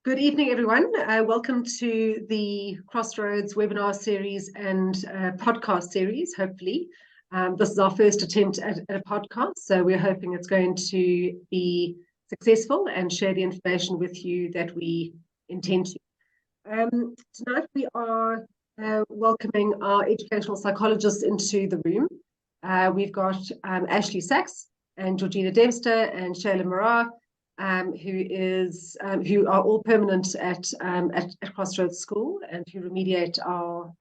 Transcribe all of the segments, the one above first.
Good evening, everyone. Welcome to the Crossroads webinar series and podcast series, hopefully. This is our first attempt at a podcast, so we're hoping it's going to be successful and share the information with you that we intend to. Tonight we are welcoming our educational psychologists into the room. We've got Ashleigh and Georgina Dempster and Shailen Morar, who are all permanent at Crossroads School and who remediate our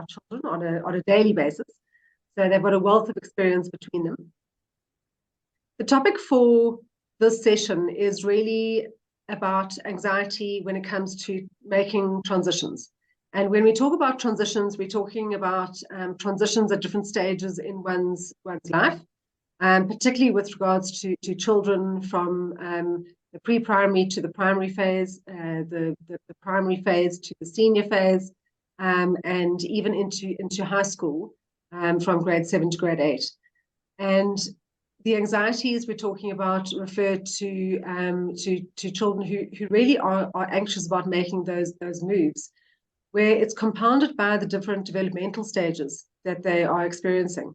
children on a daily basis. So they've got a wealth of experience between them. The topic for this session is really about anxiety when it comes to making transitions. And when we talk about transitions, we're talking about transitions at different stages in one's life. Particularly with regards to children from the pre-primary to the primary phase, the primary phase to the senior phase, and even into high school from grade 7 to grade 8. And the anxieties we're talking about refer to children who really are anxious about making those moves, where it's compounded by the different developmental stages that they are experiencing.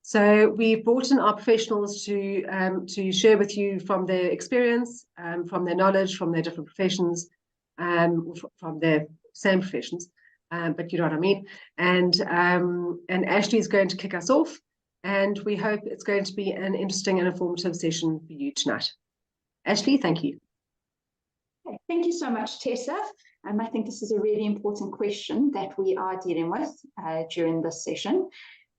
So we've brought in our professionals to share with you from their experience, from their knowledge, from their different professions, from their same professions, but you know what I mean. And Ashleigh is going to kick us off, and we hope it's going to be an interesting and informative session for you tonight. Ashleigh, thank you. Okay, thank you so much, Tessa. I think this is a really important question that we are dealing with during this session.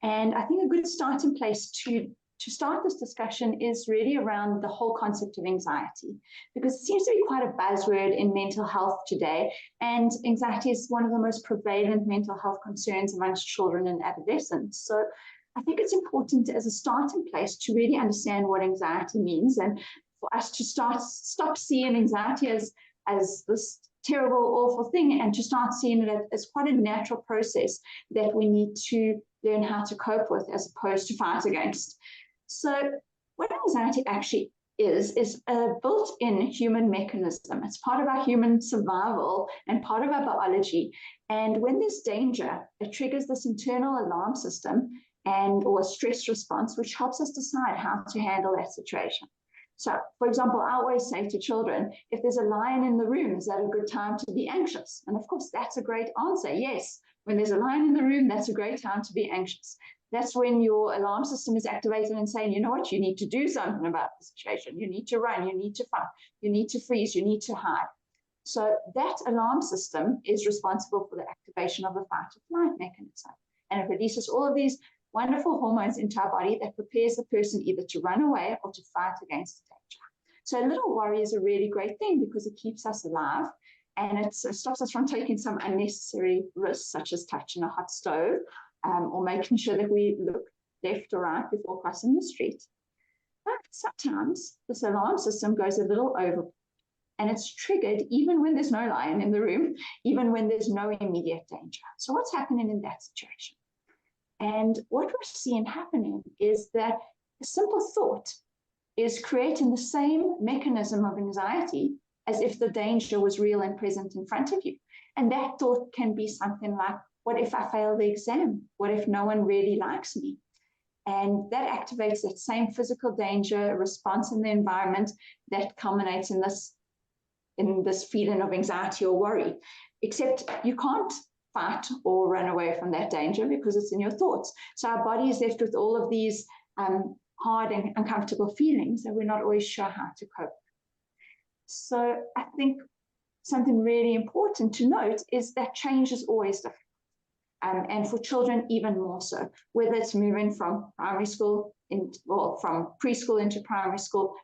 And I think a good starting place to start this discussion is really around the whole concept of anxiety, because it seems to be quite a buzzword in mental health today. And anxiety is one of the most prevalent mental health concerns amongst children and adolescents. So I think it's important as a starting place to really understand what anxiety means, and for us to stop seeing anxiety as this terrible, awful thing, and to start seeing it as quite a natural process that we need to learn how to cope with as opposed to fight against. So what anxiety actually is a built-in human mechanism. It's part of our human survival and part of our biology. And when there's danger, it triggers this internal alarm system or a stress response, which helps us decide how to handle that situation. So, for example, I always say to children, if there's a lion in the room, is that a good time to be anxious? And of course, that's a great answer. Yes, when there's a lion in the room, that's a great time to be anxious. That's when your alarm system is activated and saying, you know what, you need to do something about the situation. You need to run, you need to fight, you need to freeze, you need to hide. So that alarm system is responsible for the activation of the fight or flight mechanism. And it releases all of these wonderful hormones into our body that prepares the person either to run away or to fight against the danger. So a little worry is a really great thing because it keeps us alive, and it stops us from taking some unnecessary risks, such as touching a hot stove or making sure that we look left or right before crossing the street. But sometimes this alarm system goes a little overboard, and it's triggered even when there's no lion in the room, even when there's no immediate danger. So what's happening in that situation? And what we're seeing happening is that a simple thought is creating the same mechanism of anxiety as if the danger was real and present in front of you. And that thought can be something like, what if I fail the exam? What if no one really likes me? And that activates that same physical danger response in the environment that culminates in this feeling of anxiety or worry. Except you can't fight or run away from that danger because it's in your thoughts. So our body is left with all of these hard and uncomfortable feelings that we're not always sure how to cope with. So I think something really important to note is that change is always different. And for children, even more so, whether it's moving from primary school, from preschool into primary school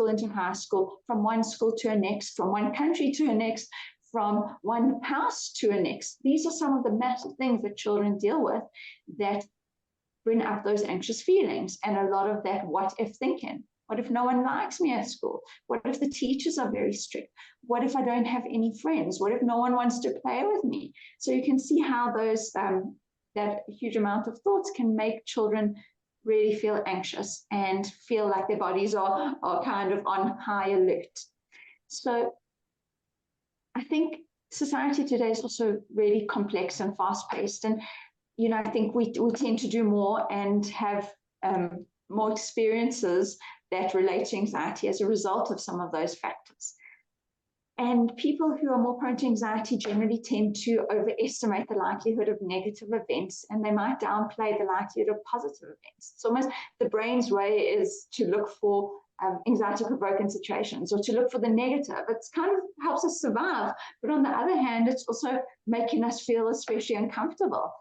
into high school, from one school to a next, from one country to a next, from one house to a next. These are some of the massive things that children deal with that bring up those anxious feelings and a lot of that what if thinking. What if no one likes me at school? What if the teachers are very strict? What if I don't have any friends? What if no one wants to play with me? So you can see how those that huge amount of thoughts can make children really feel anxious and feel like their bodies are kind of on high alert. So I think society today is also really complex and fast-paced, and I think we tend to do more and have more experiences that relate to anxiety as a result of some of those factors. And people who are more prone to anxiety generally tend to overestimate the likelihood of negative events, and they might downplay the likelihood of positive events. It's almost the brain's way is to look for anxiety-provoking situations, or to look for the negative. It's kind of helps us survive, but on the other hand, it's also making us feel especially uncomfortable,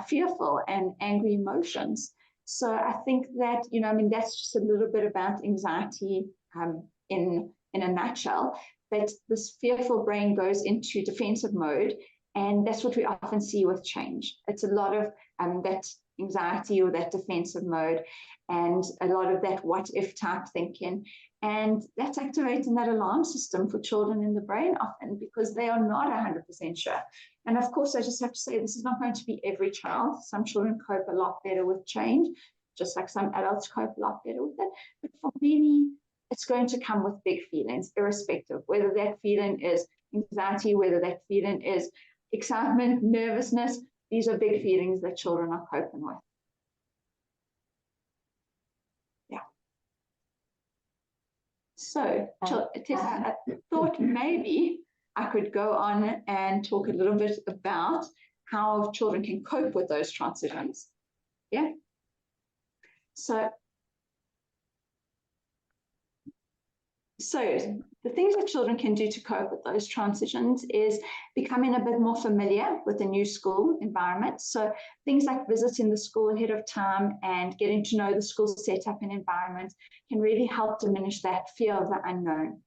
fearful, and angry emotions. So I think that, that's just a little bit about anxiety in a nutshell. But this fearful brain goes into defensive mode, and that's what we often see with change. It's a lot of that anxiety or that defensive mode, and a lot of that what if type thinking, and that's activating that alarm system for children in the brain often, because they are not 100% sure. And of course, I just have to say, this is not going to be every child. Some children cope a lot better with change, just like some adults cope a lot better with it. But for many, it's going to come with big feelings, irrespective, whether that feeling is anxiety, whether that feeling is excitement, nervousness. These are big feelings that children are coping with. Yeah. So, Tessa, I thought maybe I could go on and talk a little bit about how children can cope with those transitions. Yeah. So the things that children can do to cope with those transitions is becoming a bit more familiar with the new school environment. So things like visiting the school ahead of time and getting to know the school setup and environment can really help diminish that fear of the unknown.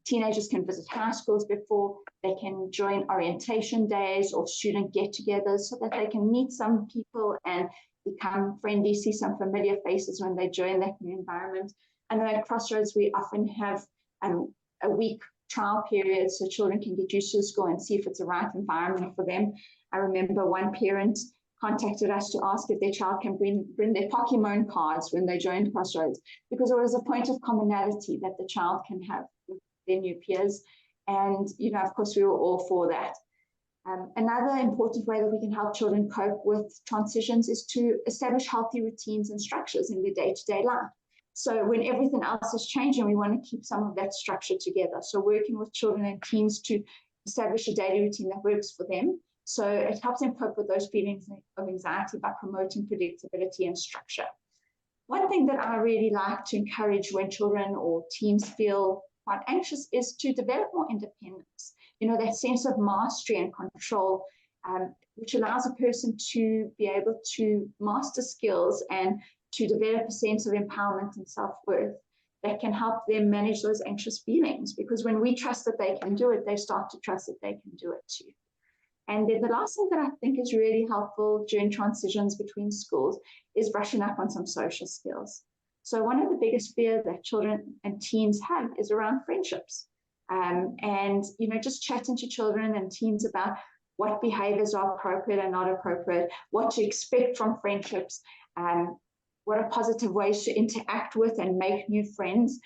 Teenagers can visit high schools before they can join orientation days or student get-togethers, so that they can meet some people and become friendly, see some familiar faces when they join that new environment. I know at Crossroads, we often have a week trial period so children can get used to the school and see if it's the right environment for them. I remember one parent contacted us to ask if their child can bring their Pokemon cards when they joined Crossroads, because it was a point of commonality that the child can have with their new peers. And, of course, we were all for that. Another important way that we can help children cope with transitions is to establish healthy routines and structures in their day-to-day life. So when everything else is changing, we want to keep some of that structure together. So working with children and teens to establish a daily routine that works for them. So it helps them cope with those feelings of anxiety by promoting predictability and structure. One thing that I really like to encourage when children or teens feel quite anxious is to develop more independence. That sense of mastery and control, which allows a person to be able to master skills and to develop a sense of empowerment and self-worth that can help them manage those anxious feelings. Because when we trust that they can do it, they start to trust that they can do it too. And then the last thing that I think is really helpful during transitions between schools is brushing up on some social skills. So one of the biggest fears that children and teens have is around friendships. And, just chatting to children and teens about what behaviors are appropriate and not appropriate, what to expect from friendships, what are positive ways to interact with and make new friends.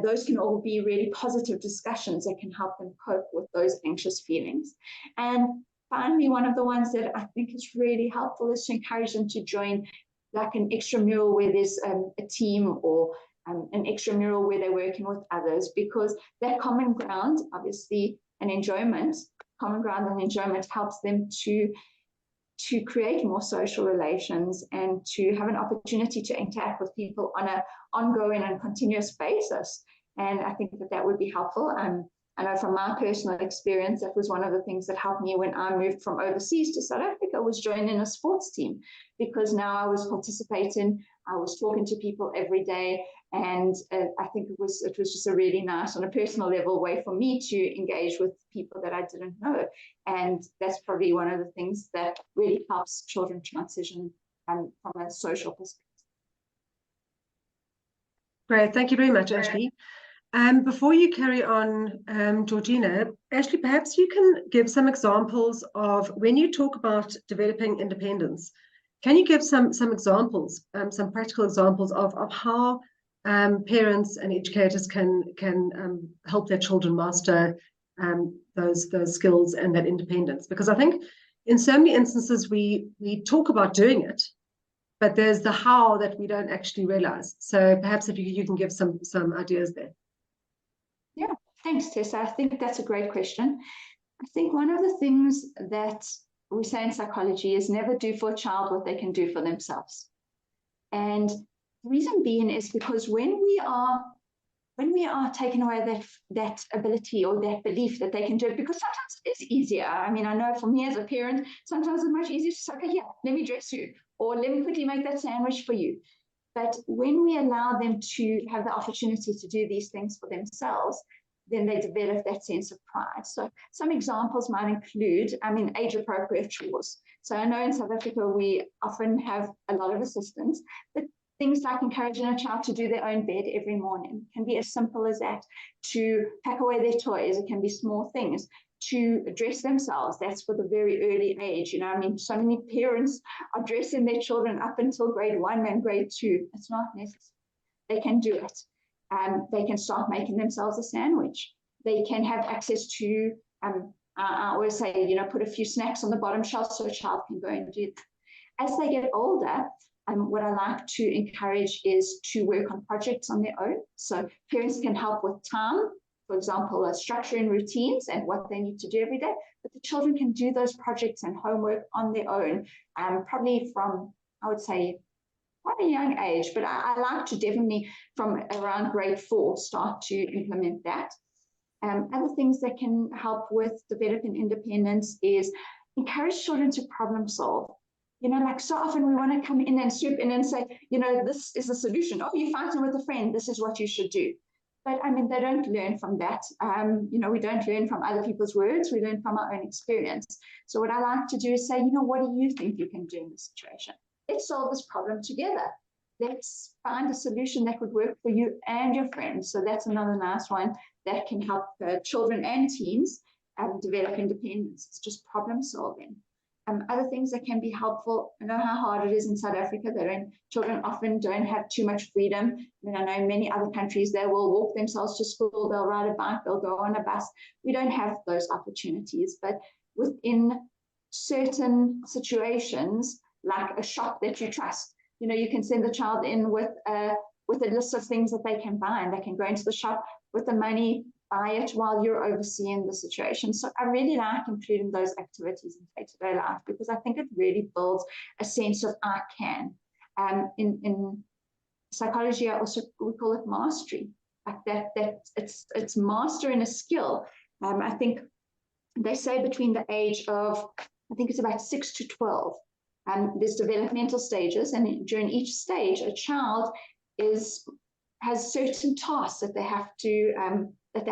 Those can all be really positive discussions that can help them cope with those anxious feelings. And finally, one of the ones that I think is really helpful is to encourage them to join like an extramural where there's a team, or an extramural where they're working with others, because that common ground, obviously, common ground and enjoyment helps them to create more social relations and to have an opportunity to interact with people on an ongoing and continuous basis. And I think that would be helpful. I know from my personal experience, that was one of the things that helped me when I moved from overseas to South Africa, was joining a sports team, because now I was participating, I was talking to people every day, and I think it was just a really nice, on a personal level, way for me to engage with people that I didn't know. And that's probably one of the things that really helps children transition from a social perspective. Great, thank you very much, Ashleigh. Before you carry on, Georgina, Ashleigh, perhaps you can give some examples of when you talk about developing independence. Can you give some examples, some practical examples of how parents and educators can help their children master those skills and that independence. Because I think in so many instances we talk about doing it, but there's the how that we don't actually realize. So perhaps if you can give some ideas there. Yeah, thanks, Tessa. I think that's a great question. I think one of the things that we say in psychology is never do for a child what they can do for themselves. And the reason being is because when we are taking away that ability or that belief that they can do it, because sometimes it's easier. I mean, I know for me as a parent, sometimes it's much easier to say, okay, here, let me dress you, or let me quickly make that sandwich for you. But when we allow them to have the opportunity to do these things for themselves, then they develop that sense of pride. So some examples might include, age-appropriate chores. So I know in South Africa, we often have a lot of assistance, but things like encouraging a child to do their own bed every morning can be as simple as that, to pack away their toys. It can be small things, to dress themselves. That's for the very early age. So many parents are dressing their children up until grade 1 and grade 2. It's not necessary. They can do it. They can start making themselves a sandwich. They can have access to, I always say, put a few snacks on the bottom shelf so a child can go and do it. As they get older, what I like to encourage is to work on projects on their own. So parents can help with time, for example, structuring routines and what they need to do every day, but the children can do those projects and homework on their own, probably from, I would say, quite a young age, but I like to definitely from around grade 4 start to implement that. Other things that can help with developing independence is encourage children to problem solve. Like so often we want to come in and swoop in and say, this is the solution. Oh, you're fighting with a friend. This is what you should do. But they don't learn from that. We don't learn from other people's words. We learn from our own experience. So what I like to do is say, what do you think you can do in this situation? Let's solve this problem together. Let's find a solution that would work for you and your friends. So that's another nice one that can help children and teens develop independence. It's just problem solving. Other things that can be helpful. I know how hard it is in South Africa. Children often don't have too much freedom. I know in many other countries, they will walk themselves to school, they'll ride a bike, they'll go on a bus. We don't have those opportunities, but within certain situations, like a shop that you trust, you can send the child in with a list of things that they can buy, and they can go into the shop with the money, buy it while you're overseeing the situation. So I really like including those activities in day-to-day life, because I think it really builds a sense of I can. In psychology, we call it mastery, like that it's mastering a skill. I think they say between the age of, I think it's about 6 to 12, there's developmental stages, and during each stage, a child has certain tasks that they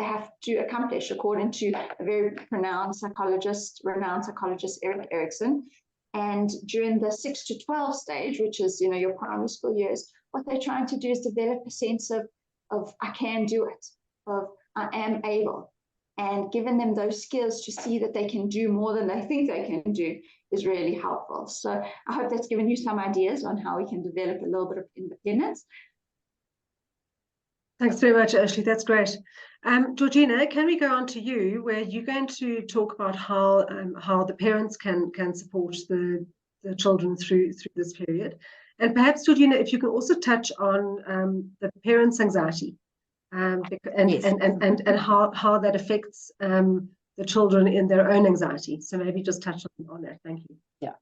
have to accomplish, according to a very renowned psychologist, Erik Erikson. And during the 6 to 12 stage, which is your primary school years, what they're trying to do is develop a sense of I can do it, of I am able. And giving them those skills to see that they can do more than they think they can do is really helpful. So I hope that's given you some ideas on how we can develop a little bit of independence. Thanks very much, Ashleigh. That's great. Georgina, can we go on to you, where you're going to talk about how the parents can support the children through this period, and perhaps, Georgina, if you can also touch on the parents' anxiety, and how that affects the children in their own anxiety. So maybe just touch on that. Thank you. Yeah.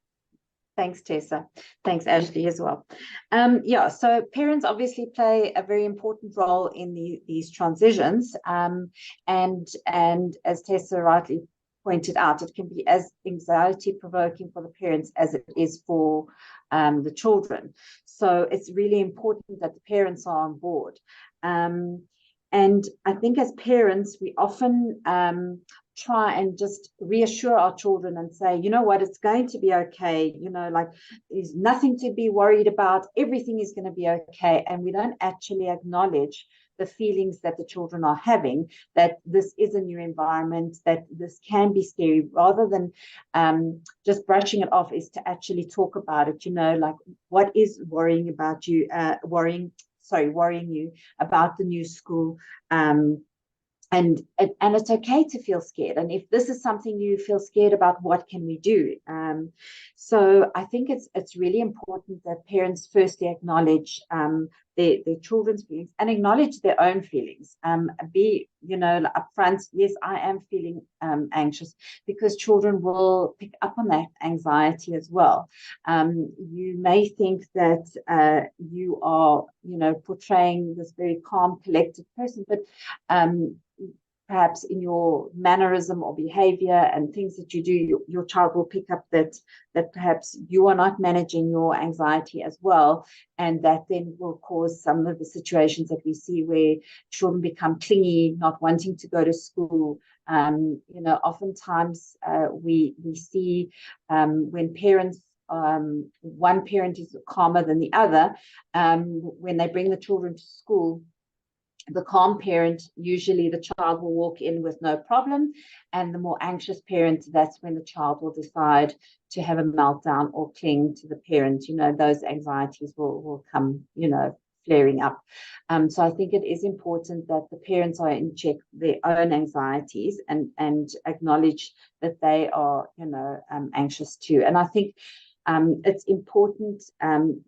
Thanks, Tessa. Thanks, Ashleigh, as well. So parents obviously play a very important role in these transitions. And as Tessa rightly pointed out, it can be as anxiety-provoking for the parents as it is for the children. So it's really important that the parents are on board. And I think as parents, we often try and just reassure our children and say, you know what, it's going to be okay. There's nothing to be worried about. Everything is going to be okay. And we don't actually acknowledge the feelings that the children are having, that this is a new environment, that this can be scary. Rather than just brushing it off, is to actually talk about it, what is worrying you about the new school, and it's okay to feel scared. And if this is something you feel scared about, what can we do? So I think it's really important that parents firstly acknowledge their children's feelings and acknowledge their own feelings. Be, upfront, yes, I am feeling anxious, because children will pick up on that anxiety as well. You may think that you are, portraying this very calm, collected person, but perhaps in your mannerism or behavior and things that you do, your child will pick up that perhaps you are not managing your anxiety as well, and that then will cause some of the situations that we see where children become clingy, not wanting to go to school. Oftentimes we see when parents, one parent is calmer than the other, when they bring the children to school, the calm parent, usually the child will walk in with no problem, and the more anxious parent, that's when the child will decide to have a meltdown or cling to the parent. Those anxieties will come, flaring up. So I think it is important that the parents are in check their own anxieties and acknowledge that they are, anxious too. And I think it's important,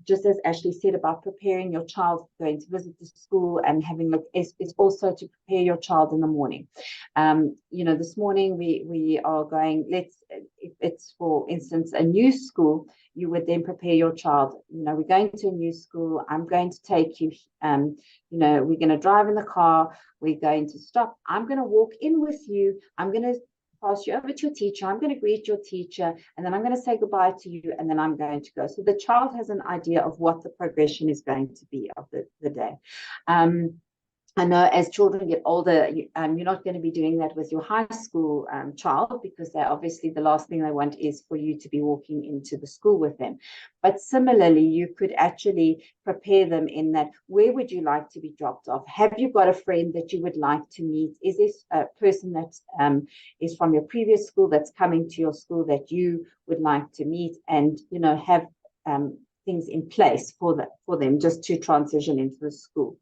just as Ashleigh said, about preparing your child going to visit the school and having it's also to prepare your child in the morning. This morning we are going, if it's, for instance, a new school, you would then prepare your child. We're going to a new school. I'm going to take you, we're going to drive in the car. We're going to stop. I'm going to walk in with you. I'm going to pass you over to your teacher. I'm going to greet your teacher, and then I'm going to say goodbye to you, and then I'm going to go. So the child has an idea of what the progression is going to be of the day. I know as children get older, you're not going to be doing that with your high school child, because they're obviously, the last thing they want is for you to be walking into the school with them. But similarly, you could actually prepare them in that, where would you like to be dropped off? Have you got a friend that you would like to meet? Is this a person that is from your previous school that's coming to your school that you would like to meet? And, have things in place for them just to transition into the school.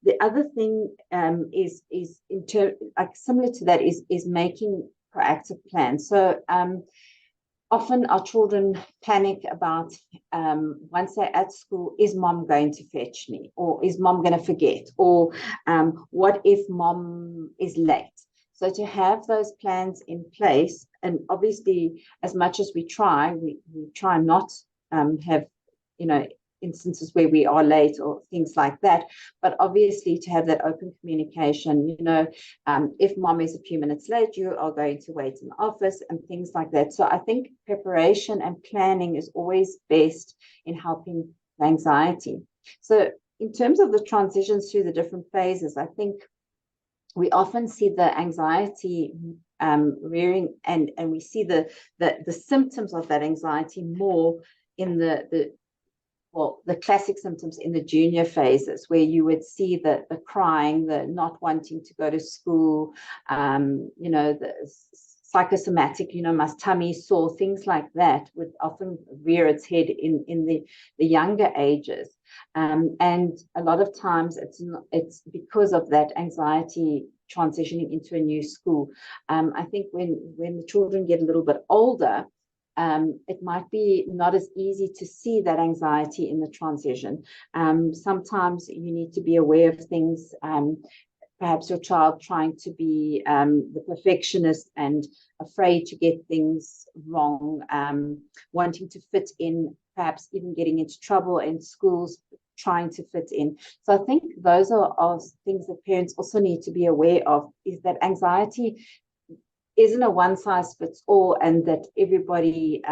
The other thing is similar to that is making proactive plans. So often our children panic about, once they're at school, is mom going to fetch me, or is mom going to forget, or what if mom is late? So to have those plans in place, and obviously as much as we try not have instances where we are late or things like that, but obviously to have that open communication, if mom is a few minutes late, you are going to wait in the office and things like that. So I think preparation and planning is always best in helping anxiety. So in terms of the transitions through the different phases, I think we often see the anxiety rearing, and we see the symptoms of that anxiety more in the classic symptoms in the junior phases, where you would see the crying, the not wanting to go to school, the psychosomatic, my tummy sore, things like that would often rear its head in the younger ages. And a lot of times it's because of that anxiety transitioning into a new school. I think when the children get a little bit older, it might be not as easy to see that anxiety in the transition. Sometimes you need to be aware of things. Perhaps your child trying to be the perfectionist and afraid to get things wrong, wanting to fit in, perhaps even getting into trouble in schools, trying to fit in. So I think those are things that parents also need to be aware of, is that anxiety isn't a one size fits all, and that everybody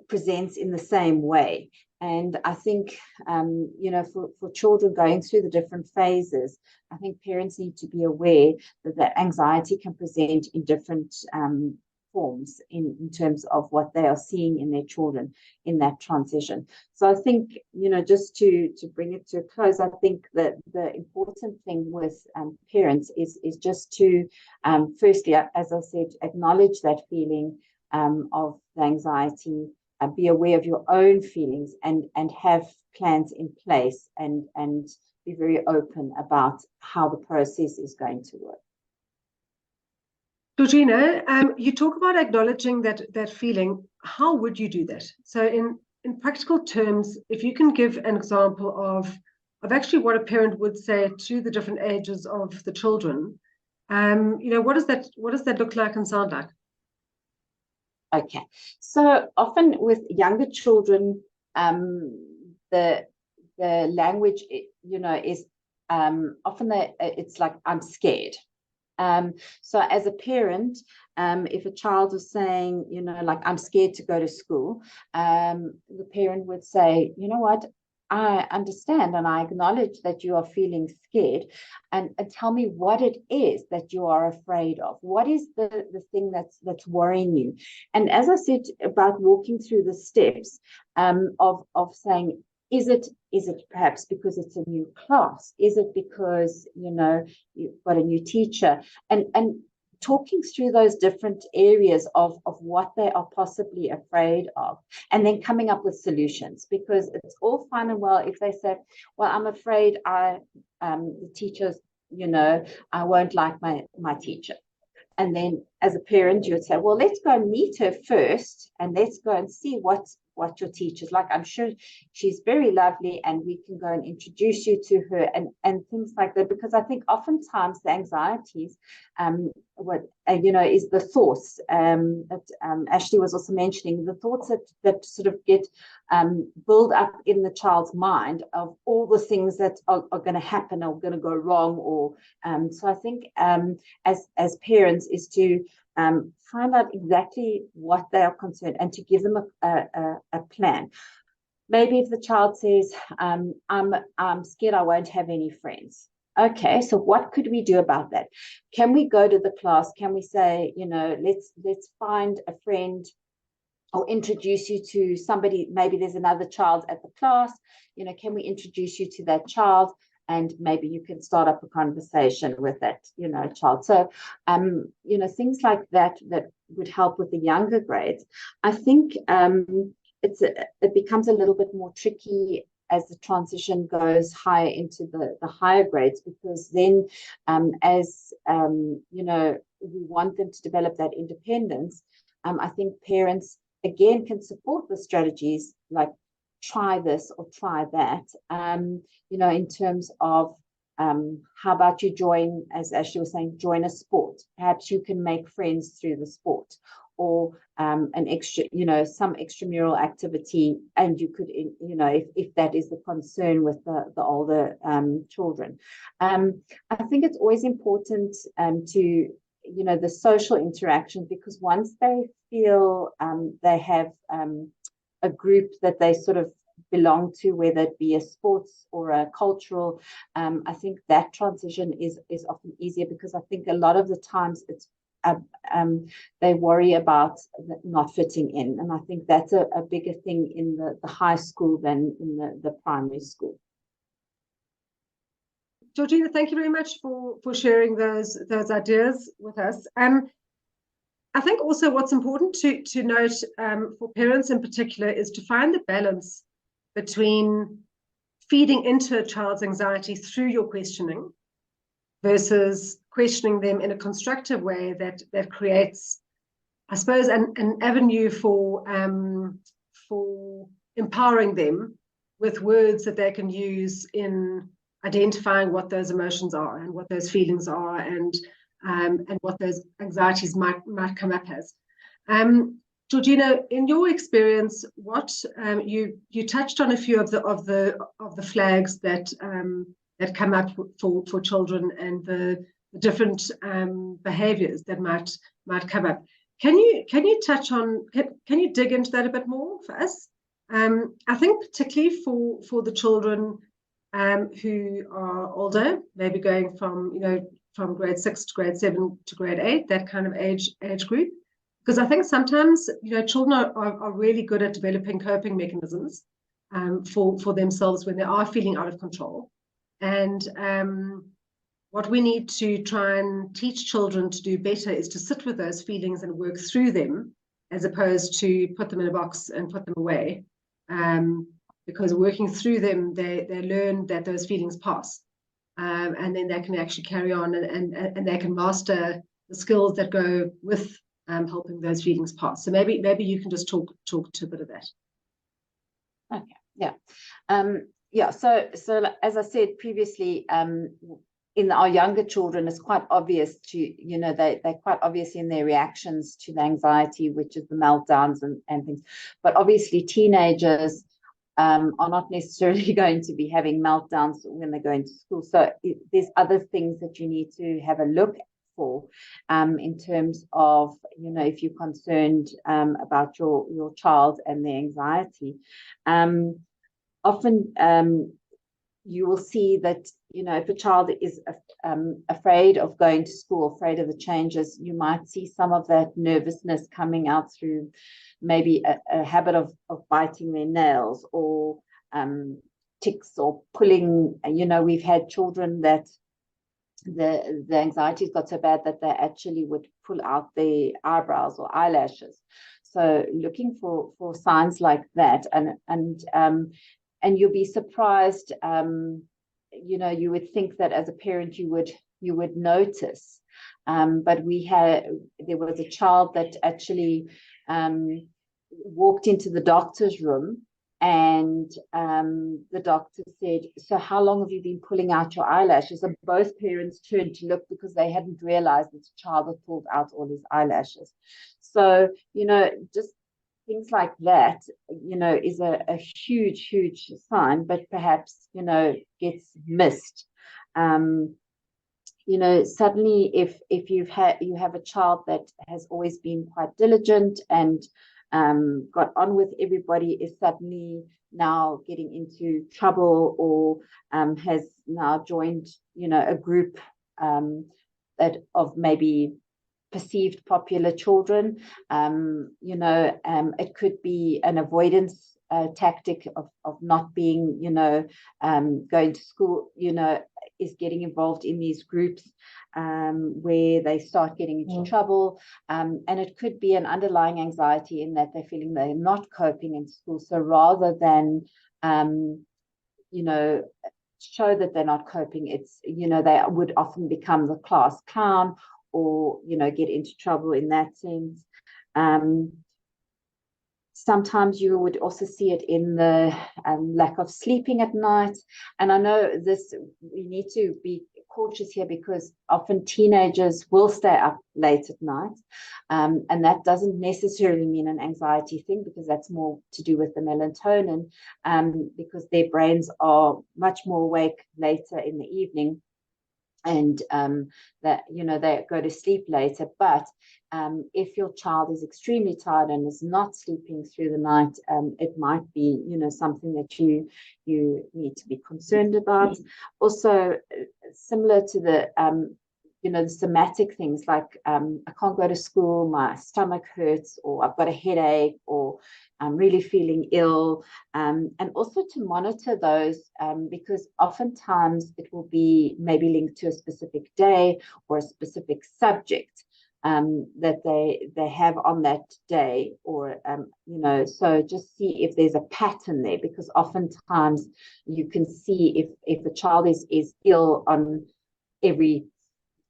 presents in the same way. And I think, for children going through the different phases, I think parents need to be aware that anxiety can present in different forms in terms of what they are seeing in their children in that transition. So I think, just to bring it to a close, I think that the important thing with parents is just to, firstly, as I said, acknowledge that feeling of the anxiety, be aware of your own feelings and have plans in place and be very open about how the process is going to work. Georgina, you talk about acknowledging that feeling. How would you do that? So in practical terms, if you can give an example of actually what a parent would say to the different ages of the children, what does that look like and sound like? Okay, so often with younger children, the language, is often it's like, I'm scared. So as a parent, if a child was saying, like, I'm scared to go to school, the parent would say, you know what, I understand and I acknowledge that you are feeling scared, and tell me what it is that you are afraid of. What is the thing that's worrying you? And as I said about walking through the steps, of saying, is it perhaps because it's a new class? Is it because you've got a new teacher? And talking through those different areas of what they are possibly afraid of, and then coming up with solutions, because it's all fine and well if they say, well, I'm afraid the teachers, I won't like my teacher. And then as a parent, you would say, well, let's go and meet her first, and let's go and see what your teacher's like. I'm sure she's very lovely, and we can go and introduce you to her, and things like that. Because I think oftentimes the anxieties, is the thoughts that Ashleigh was also mentioning, the thoughts that sort of get build up in the child's mind of all the things that are going to happen or going to go wrong. Or so I think as parents is to find out exactly what they are concerned and to give them a plan. Maybe if the child says, I'm scared I won't have any friends. Okay, so what could we do about that? Can we go to the class? Can we say, let's find a friend or introduce you to somebody? Maybe there's another child at the class. Can we introduce you to that child? And maybe you can start up a conversation with that, child. So, things like that would help with the younger grades. I think it becomes a little bit more tricky as the transition goes higher into the higher grades, because then as we want them to develop that independence, I think parents again can support the strategies like try this or try that, in terms of how about you join, as Ashleigh was saying, join a sport. Perhaps you can make friends through the sport, or an extra, some extramural activity, and you could, if that is the concern with the older children. I think it's always important to, the social interaction, because once they feel they have a group that they sort of belong to, whether it be a sports or a cultural, I think that transition is often easier, because I think a lot of the times it's they worry about not fitting in, and I think that's a bigger thing in the high school than in the primary school. Georgina, thank you very much for sharing those ideas with us. I think also what's important to note for parents in particular is to find the balance between feeding into a child's anxiety through your questioning versus questioning them in a constructive way that creates, I suppose, an avenue for empowering them with words that they can use in identifying what those emotions are and what those feelings are, and what those anxieties might come up as. Georgina, in your experience, what you touched on a few of the flags that come up for children, and the different behaviors that might come up. Can you touch on? Can you dig into that a bit more for us? I think particularly for the children who are older, maybe going from grade 6 to grade 7 to grade 8, that kind of age group. Because I think sometimes, children are really good at developing coping mechanisms for themselves when they are feeling out of control. And what we need to try and teach children to do better is to sit with those feelings and work through them, as opposed to put them in a box and put them away. Because working through them, they learn that those feelings pass. And then they can actually carry on and they can master the skills that go with helping those feelings pass. So maybe you can just talk to a bit of that. Okay, yeah. Yeah, so as I said previously, in our younger children, it's quite obvious they're quite obvious in their reactions to the anxiety, which is the meltdowns and things. But obviously teenagers are not necessarily going to be having meltdowns when they're going to school. So there's other things that you need to have a look for in terms of, if you're concerned about your child and their anxiety. Often you will see that, if a child is afraid of going to school, afraid of the changes, you might see some of that nervousness coming out through maybe a habit of biting their nails or tics or pulling. We've had children that the anxiety's got so bad that they actually would pull out their eyebrows or eyelashes. So looking for signs like that, and you'll be surprised. You would think that as a parent you would notice, but there was a child that actually walked into the doctor's room, and the doctor said, "So how long have you been pulling out your eyelashes?" And both parents turned to look because they hadn't realized that the child had pulled out all his eyelashes. So just things like that, is a huge, huge sign, but perhaps, gets missed. Suddenly if you have a child that has always been quite diligent and got on with everybody, is suddenly now getting into trouble or has now joined, a group that of maybe perceived popular children. It could be an avoidance tactic of not being, going to school, is getting involved in these groups where they start getting into trouble. And it could be an underlying anxiety in that they're feeling they're not coping in school. So rather than, show that they're not coping, it's, they would often become the class clown or, get into trouble in that sense. Sometimes you would also see it in the lack of sleeping at night. And I know we need to be cautious here because often teenagers will stay up late at night. And that doesn't necessarily mean an anxiety thing, because that's more to do with the melatonin, because their brains are much more awake later in the evening. And that they go to sleep later. But if your child is extremely tired and is not sleeping through the night, it might be something that you need to be concerned about. Also, similar to the the somatic things like I can't go to school, my stomach hurts, or I've got a headache, or I'm really feeling ill, and also to monitor those because oftentimes it will be maybe linked to a specific day or a specific subject that they have on that day, or so just see if there's a pattern there, because oftentimes you can see if a child is ill on every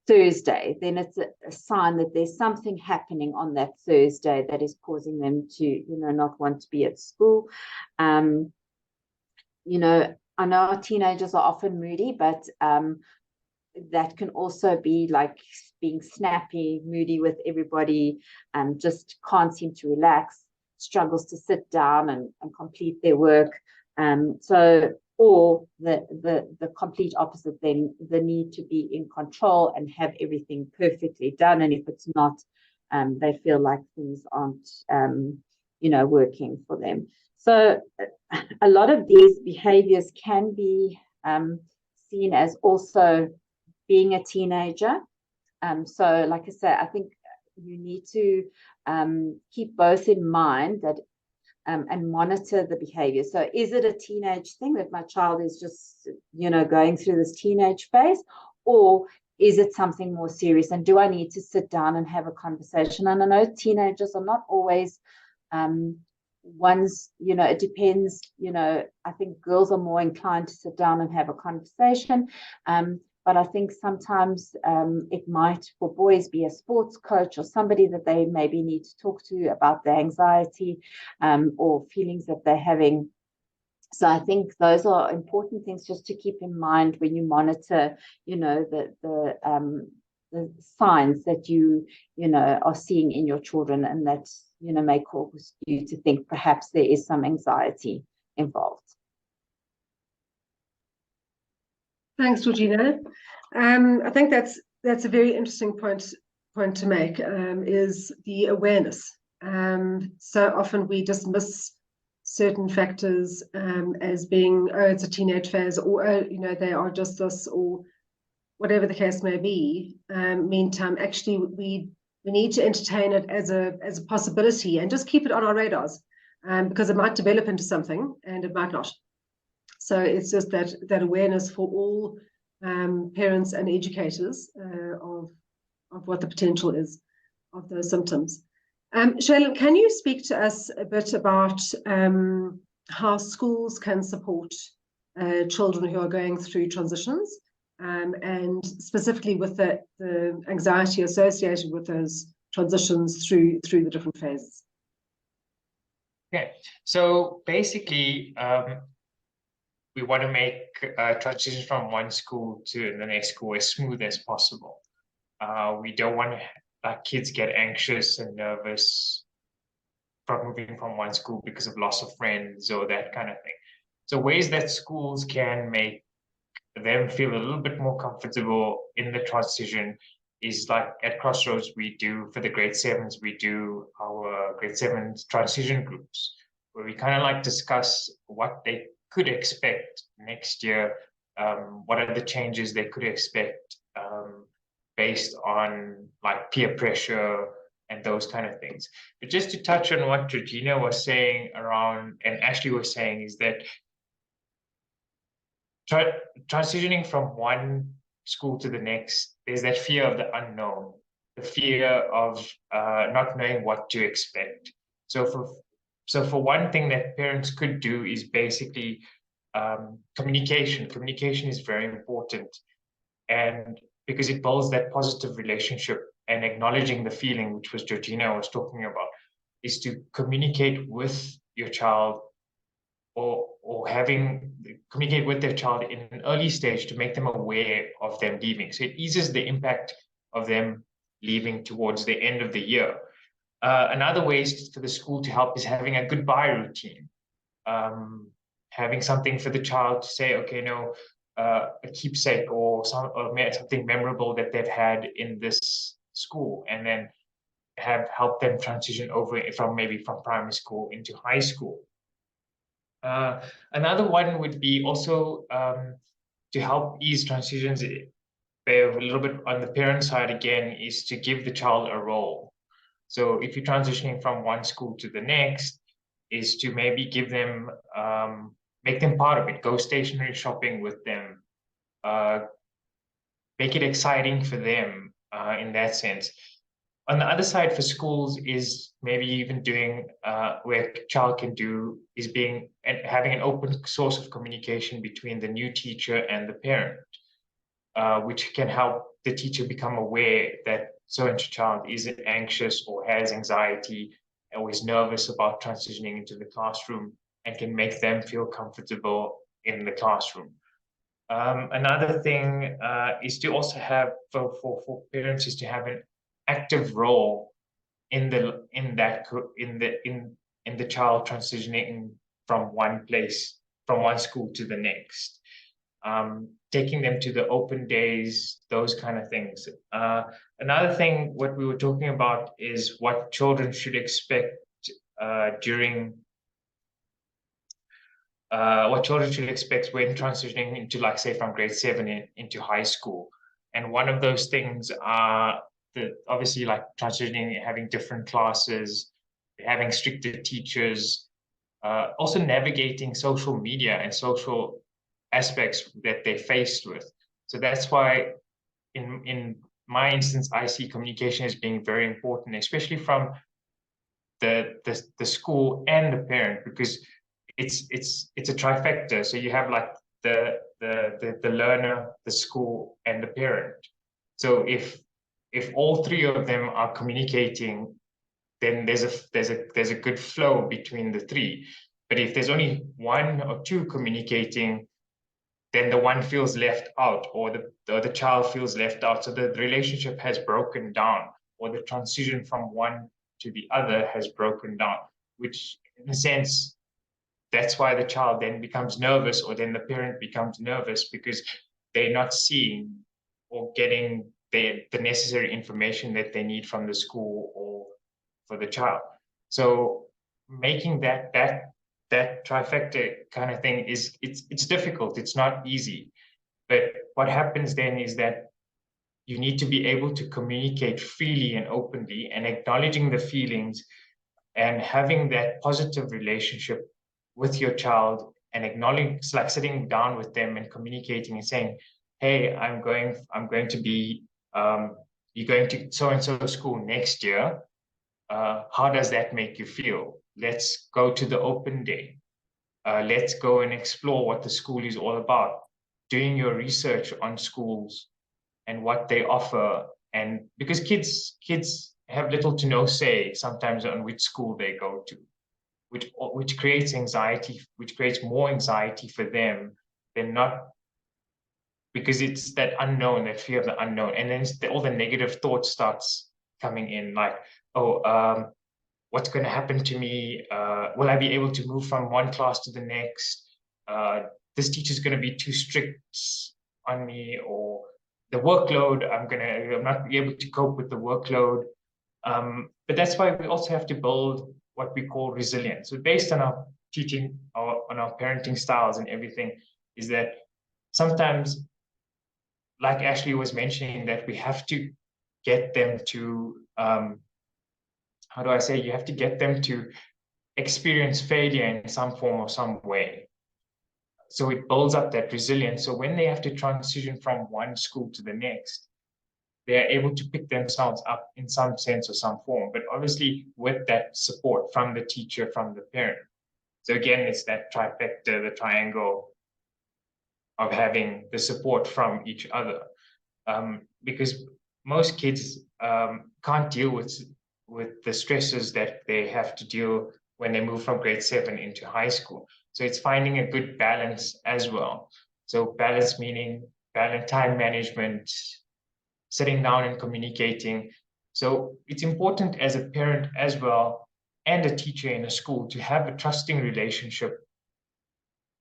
Thursday, then it's a sign that there's something happening on that Thursday that is causing them to, not want to be at school. I know our teenagers are often moody, but that can also be like being snappy, moody with everybody, just can't seem to relax, struggles to sit down and complete their work. Or the complete opposite, then the need to be in control and have everything perfectly done. And if it's not, they feel like things aren't, working for them. So a lot of these behaviors can be seen as also being a teenager. So like I said, I think you need to keep both in mind, that and monitor the behavior. So is it a teenage thing that my child is just, going through this teenage phase? Or is it something more serious? And do I need to sit down and have a conversation? And I know teenagers are not always ones, it depends, I think girls are more inclined to sit down and have a conversation. But I think sometimes it might, for boys, be a sports coach or somebody that they maybe need to talk to about the anxiety or feelings that they're having. So I think those are important things just to keep in mind when you monitor, the signs that you are seeing in your children, and that may cause you to think perhaps there is some anxiety involved. Thanks, Georgina. I think that's a very interesting point to make, is the awareness. So often we dismiss certain factors as being, oh, it's a teenage phase, or they are just this, or whatever the case may be. Meantime, actually, we need to entertain it as a possibility and just keep it on our radars, because it might develop into something and it might not. So it's just that awareness for all parents and educators of what the potential is of those symptoms. Shailen, can you speak to us a bit about how schools can support children who are going through transitions, and specifically with the anxiety associated with those transitions through the different phases? Okay, so basically, we want to make transition from one school to the next school as smooth as possible. We don't want to let kids get anxious and nervous from moving from one school because of loss of friends or that kind of thing. So ways that schools can make them feel a little bit more comfortable in the transition is, like at Crossroads, we do, for the grade 7s, we do our grade 7 transition groups, where we kind of like discuss what they could expect next year, what are the changes they could expect based on like peer pressure and those kind of things. But just to touch on what Georgina was saying around, and Ashleigh was saying, is that transitioning from one school to the next, there's that fear of the unknown, the fear of not knowing what to expect. So for one thing that parents could do is basically communication. Communication is very important, and because it builds that positive relationship, and acknowledging the feeling, which was Georgina was talking about, is to communicate with your child, or communicate with their child in an early stage to make them aware of them leaving. So it eases the impact of them leaving towards the end of the year. Another way for the school to help is having a goodbye routine, having something for the child to say, okay, no, a keepsake or something memorable that they've had in this school, and then have helped them transition over from primary school into high school. Another one would be also to help ease transitions a little bit on the parent side again, is to give the child a role. So if you're transitioning from one school to the next, is to maybe give them, make them part of it, go stationery shopping with them, make it exciting for them in that sense. On the other side for schools is maybe even doing where a child can do is having an open source of communication between the new teacher and the parent, which can help the teacher become aware that so-and-so child is anxious or has anxiety or is nervous about transitioning into the classroom, and can make them feel comfortable in the classroom. Another thing is to also have for parents is to have an active role in the child transitioning from one school to the next, taking them to the open days, those kind of things. Another thing, what we were talking about is what children should expect when transitioning into, like, say, from grade 7 into high school. And one of those things are obviously, like, transitioning, having different classes, having stricter teachers, also navigating social media and social aspects that they're faced with. So that's why in my instance, I see communication as being very important, especially from the school and the parent, because it's a trifecta. So you have like the learner, the school, and the parent. So if all three of them are communicating, then there's a good flow between the three. But if there's only one or two communicating, then the one feels left out, or the child feels left out. So the relationship has broken down, or the transition from one to the other has broken down, which in a sense, that's why the child then becomes nervous, or then the parent becomes nervous, because they're not seeing or getting the necessary information that they need from the school or for the child. So making that trifecta kind of thing it's difficult. It's not easy. But what happens then is that you need to be able to communicate freely and openly, and acknowledging the feelings and having that positive relationship with your child, and acknowledging, it's like sitting down with them and communicating and saying, hey, I'm going to be you're going to so and so school next year. How does that make you feel? Let's go to the open day. Let's go and explore what the school is all about. Doing your research on schools and what they offer. And because kids have little to no say sometimes on which school they go to, which creates anxiety, which creates more anxiety for them than not, because it's that unknown, that fear of the unknown. And then all the negative thoughts starts coming in, like, oh, what's going to happen to me? Will I be able to move from one class to the next? This teacher's going to be too strict on me, or the workload, I'm not able to cope with the workload. But that's why we also have to build what we call resilience. So based on our teaching, on our parenting styles and everything, is that sometimes, like Ashleigh was mentioning, that we have to get them to, how do I say, you have to get them to experience failure in some form or some way. So it builds up that resilience. So when they have to transition from one school to the next, they're able to pick themselves up in some sense or some form, but obviously with that support from the teacher, from the parent. So again, it's that trifecta, the triangle of having the support from each other. Because most kids can't deal with the stresses that they have to deal when they move from grade 7 into high school. So it's finding a good balance as well. So balance meaning time management, sitting down and communicating. So it's important as a parent as well, and a teacher in a school, to have a trusting relationship,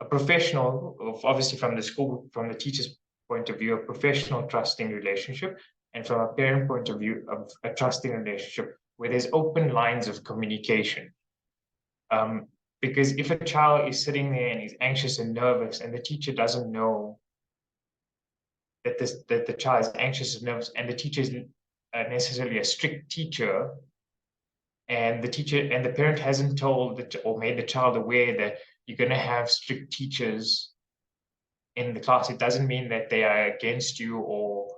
a professional, obviously from the school, from the teacher's point of view, a professional trusting relationship, and from a parent point of view, of a trusting relationship where there's open lines of communication. Because if a child is sitting there and is anxious and nervous, and the teacher doesn't know that the child is anxious and nervous, and the teacher isn't necessarily a strict teacher, and the parent hasn't told or made the child aware that you're going to have strict teachers in the class, it doesn't mean that they are against you or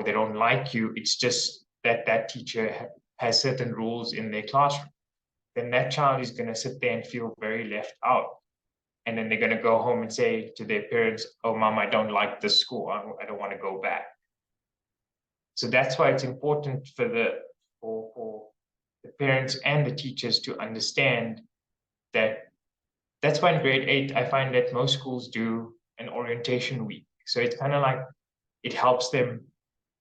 they don't like you. It's just that teacher has certain rules in their classroom. Then that child is going to sit there and feel very left out. And then they're going to go home and say to their parents, oh, Mom, I don't like this school. I don't want to go back. So that's why it's important for the parents and the teachers to understand that. That's why in grade 8, I find that most schools do an orientation week. So it's kind of like it helps them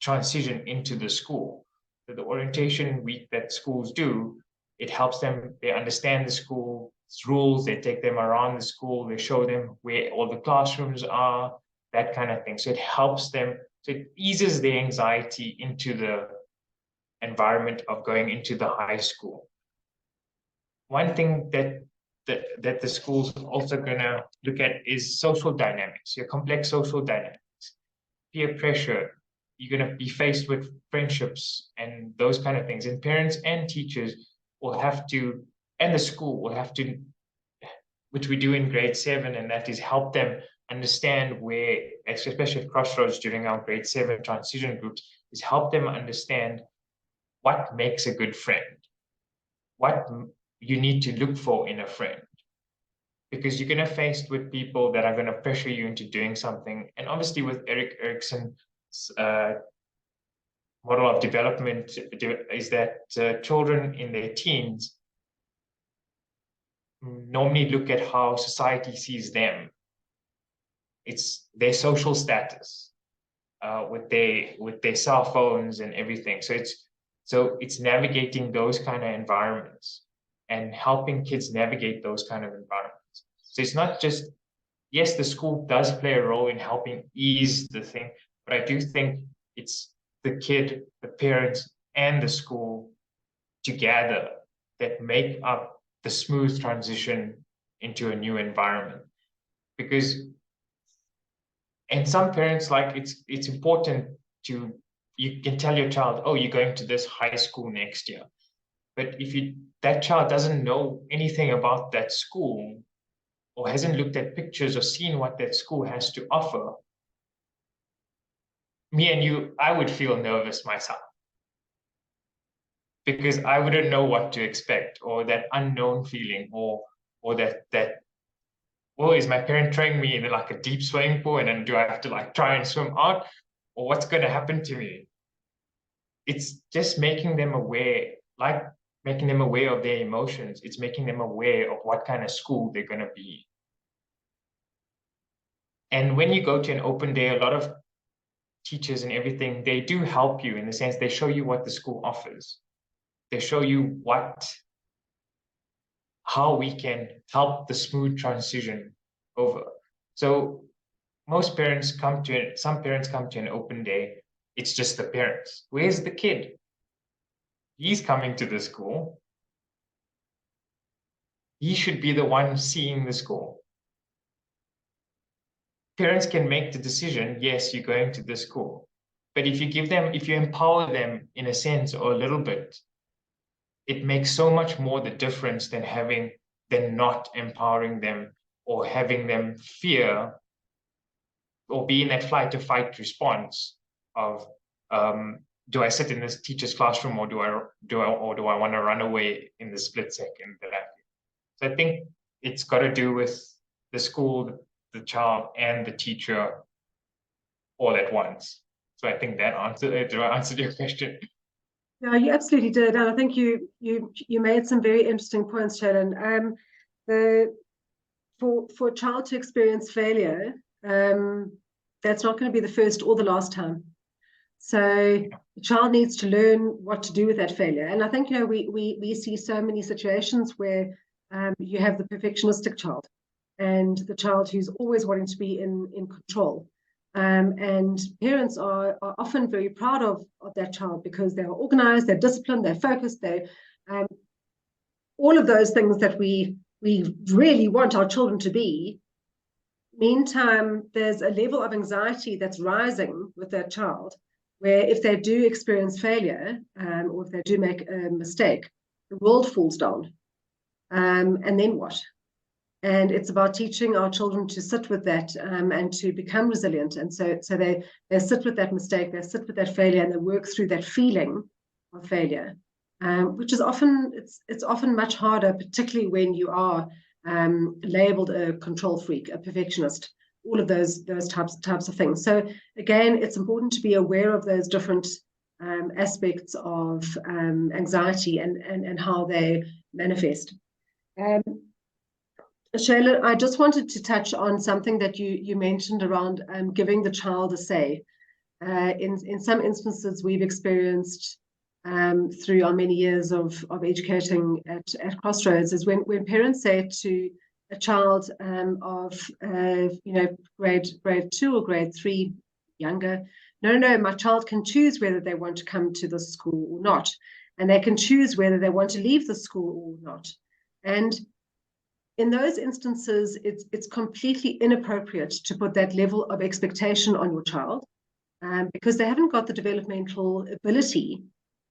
transition into the school. So the orientation week that schools do, it helps them, they understand the school's rules, they take them around the school, they show them where all the classrooms are, that kind of thing. So it helps them, so it eases their anxiety into the environment of going into the high school. One thing that the school's also going to look at is social dynamics, your complex social dynamics, peer pressure. You're going to be faced with friendships and those kind of things. And parents and teachers will have to, and the school will have to, which we do in grade 7, and that is help them understand where, especially at Crossroads during our grade 7 transition groups, is help them understand what makes a good friend, what you need to look for in a friend. Because you're going to face with people that are going to pressure you into doing something. And obviously with Erik Erikson's model of development is that children in their teens normally look at how society sees them. It's their social status with their cell phones and everything. So it's navigating those kind of environments and helping kids navigate those kind of environments. So it's not just, yes, the school does play a role in helping ease the thing, but I do think it's the kid, the parents, and the school together that make up the smooth transition into a new environment. Because, and some parents, like, it's important to, you can tell your child, oh, you're going to this high school next year. But if that child doesn't know anything about that school, or hasn't looked at pictures or seen what that school has to offer, me and you, I would feel nervous myself. Because I wouldn't know what to expect, or that unknown feeling, or that, well, is my parent throwing me in like a deep swimming pool, and then do I have to like try and swim out, or what's going to happen to me? It's just making them aware, like making them aware of their emotions. It's making them aware of what kind of school they're going to be. And when you go to an open day, a lot of teachers and everything, they do help you in the sense they show you what the school offers. They show you how we can help the smooth transition over. So some parents come to an open day, it's just the parents. Where's the kid? He's coming to the school. He should be the one seeing the school. Parents can make the decision, yes, you're going to the school. But if you empower them in a sense or a little bit, it makes so much more the difference than not empowering them, or having them fear or be in that flight to fight response of, do I sit in this teacher's classroom, or do I want to run away in the split second that I do? So I think it's got to do with the school, the child, and the teacher all at once. So I think that answered your question. Yeah, you absolutely did, and I think you made some very interesting points, Shailen. For a child to experience failure, that's not going to be the first or the last time. So the child needs to learn what to do with that failure. And I think, we see so many situations where you have the perfectionistic child, and the child who's always wanting to be in control. And parents are often very proud of that child because they're organized, they're disciplined, they're focused, they're all of those things that we really want our children to be. Meantime, there's a level of anxiety that's rising with that child, where if they do experience failure, or if they do make a mistake, the world falls down. And then what? And it's about teaching our children to sit with that, and to become resilient. And so they sit with that mistake, they sit with that failure, and they work through that feeling of failure, which is often much harder, particularly when you are labeled a control freak, a perfectionist, all of those types of things. So again, it's important to be aware of those different aspects of anxiety and how they manifest. Shailen, I just wanted to touch on something that you mentioned around giving the child a say. In some instances, we've experienced through our many years of educating at Crossroads, is when parents say to a child of grade 2 or grade 3, younger, no, my child can choose whether they want to come to the school or not, and they can choose whether they want to leave the school or not. And in those instances, it's completely inappropriate to put that level of expectation on your child, because they haven't got the developmental ability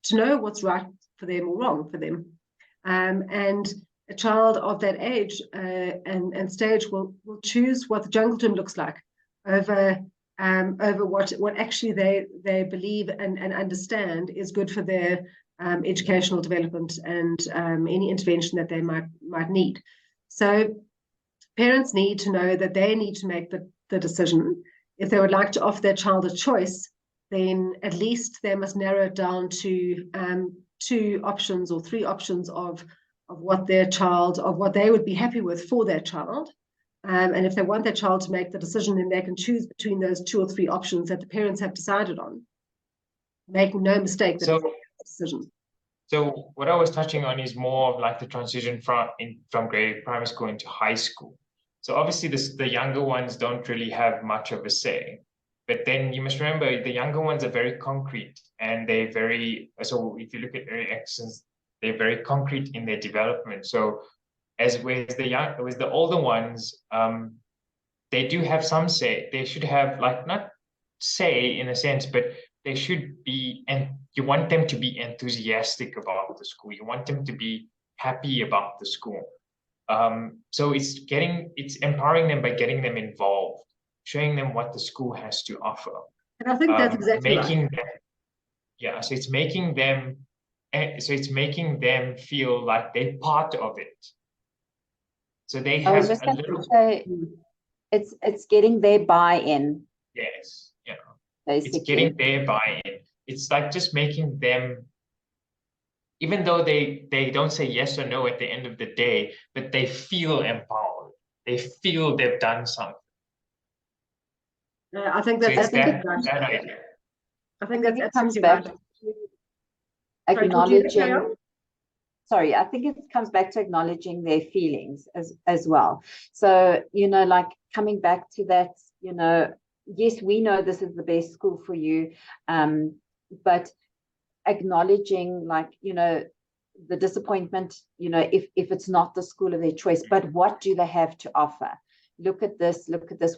to know what's right for them or wrong for them. And a child of that age and stage will choose what the jungle gym looks like over what actually they believe and understand is good for their educational development and any intervention that they might need. So parents need to know that they need to make the decision. If they would like to offer their child a choice, then at least they must narrow it down to 2 options or 3 options of what they would be happy with for their child. And if they want their child to make the decision, then they can choose between those 2 or 3 options that the parents have decided on, making no mistake that it's a decision. So what I was touching on is more of like the transition from primary school into high school. So obviously the younger ones don't really have much of a say. But then you must remember the younger ones are very concrete, and they're very, so if you look at early accents, they're very concrete in their development. So whereas the older ones, they do have some say. They should have, like, not say in a sense, but they should be, and you want them to be enthusiastic about the school. You want them to be happy about the school. So it's empowering them by getting them involved, showing them what the school has to offer. And I think that's exactly making right. So it's making them feel like they're part of it. So they have I was just going to say, it's getting their buy-in. Yes, yeah. Basically. It's getting their buy-in. It's like just making them, even though they don't say yes or no at the end of the day, but they feel empowered. They feel they've done something. I think that's that idea. I think that's it comes absolutely back right. to acknowledging. Sorry, I think it comes back to acknowledging their feelings as well. So, like coming back to that, yes, we know this is the best school for you, but acknowledging, like, the disappointment, if it's not the school of their choice, but what do they have to offer? Look at this,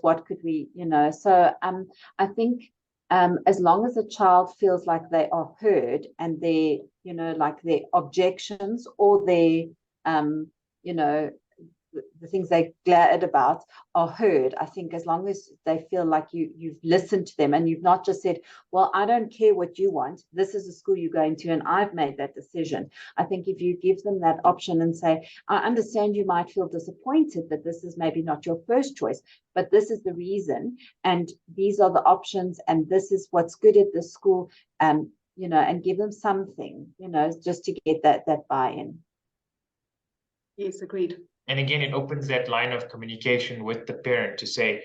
what could we, so I think as long as a child feels like they are heard and they, like their objections or their, the things they're glad about are heard. I think as long as they feel like you've listened to them and you've not just said, well, I don't care what you want, this is the school you're going to and I've made that decision. I think if you give them that option and say, I understand you might feel disappointed that this is maybe not your first choice, but this is the reason and these are the options and this is what's good at the school, and give them something, just to get that buy-in. Yes, agreed. And again, it opens that line of communication with the parent to say,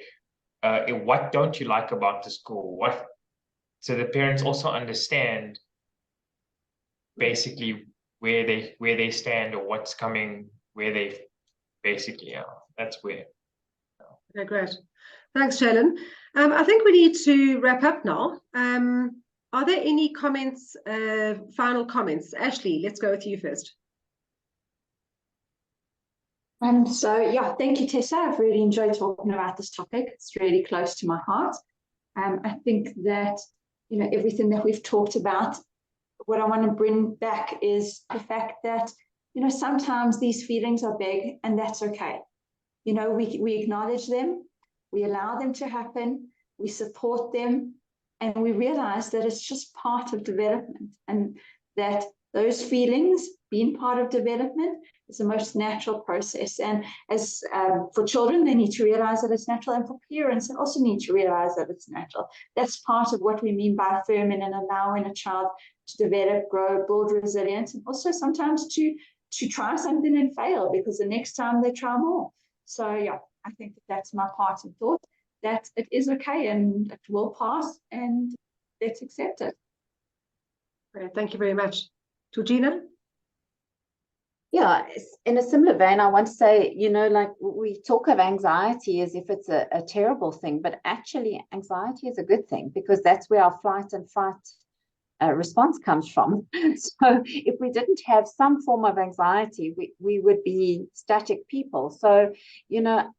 what don't you like about the school? So the parents also understand basically where they stand or what's coming, where they basically are. That's where. Okay, great. Thanks, Shailen. I think we need to wrap up now. Are there any comments, final comments? Ashleigh, let's go with you first. So yeah, thank you, Tessa. I've really enjoyed talking about this topic. It's really close to my heart. I think that, everything that we've talked about, what I want to bring back is the fact that, sometimes these feelings are big and that's okay. We acknowledge them, we allow them to happen, we support them, and we realize that it's just part of development and that those feelings being part of development is the most natural process. And as for children, they need to realize that it's natural. And for parents, they also need to realize that it's natural. That's part of what we mean by affirming and allowing a child to develop, grow, build resilience, and also sometimes to try something and fail because the next time they try more. So yeah, I think that's my parting thought, that it is okay and it will pass and let's accept it. Great, thank you very much. Georgina? Yeah, in a similar vein, I want to say, like we talk of anxiety as if it's a terrible thing, but actually anxiety is a good thing because that's where our flight and fight response comes from. So if we didn't have some form of anxiety, we would be static people. So,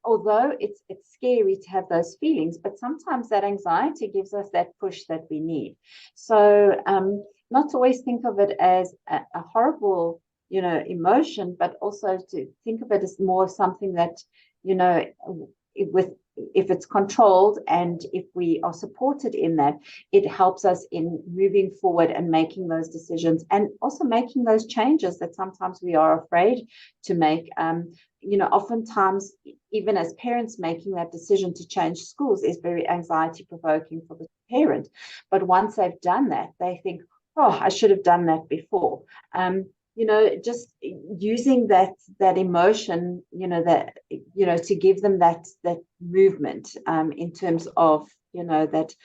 although it's scary to have those feelings, but sometimes that anxiety gives us that push that we need. So not to always think of it as a horrible emotion, but also to think of it as more something that, if it's controlled and if we are supported in that, it helps us in moving forward and making those decisions, and also making those changes that sometimes we are afraid to make. Oftentimes, even as parents, making that decision to change schools is very anxiety provoking for the parent. But once they've done that, they think, oh, I should have done that before. Just using that emotion, to give them that movement, in terms of, that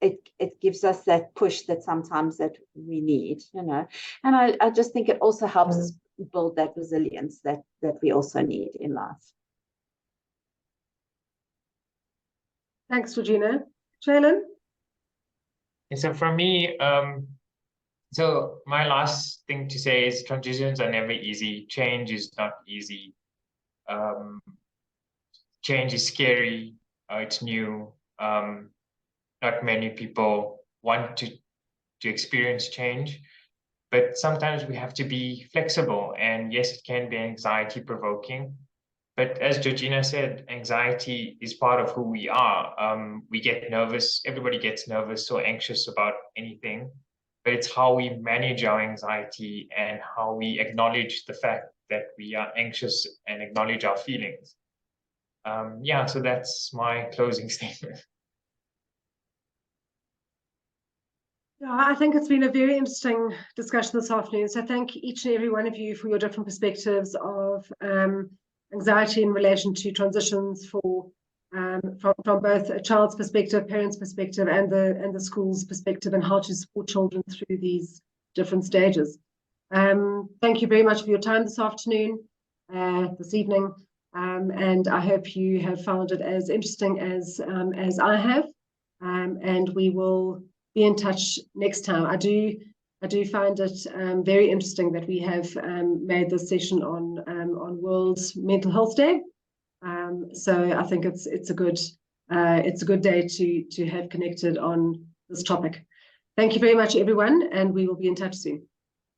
it gives us that push that sometimes that we need, and I just think it also helps us build that resilience that we also need in life. Thanks, Georgina. Shailen? And so for me, so my last thing to say is transitions are never easy. Change is not easy. Change is scary. It's new. Not many people want to experience change, but sometimes we have to be flexible. And yes, it can be anxiety provoking. But as Georgina said, anxiety is part of who we are. We get nervous. Everybody gets nervous or anxious about anything. But it's how we manage our anxiety and how we acknowledge the fact that we are anxious and acknowledge our feelings. So that's my closing statement. Yeah, I think it's been a very interesting discussion this afternoon. So thank each and every one of you for your different perspectives of anxiety in relation to transitions from both a child's perspective, parents' perspective, and the school's perspective, and how to support children through these different stages. Thank you very much for your time this afternoon, this evening, and I hope you have found it as interesting as I have. And we will be in touch next time. I do find it very interesting that we have made this session on World Mental Health Day. So I think it's a good day to have connected on this topic. Thank you very much, everyone, and we will be in touch soon.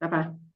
Bye-bye.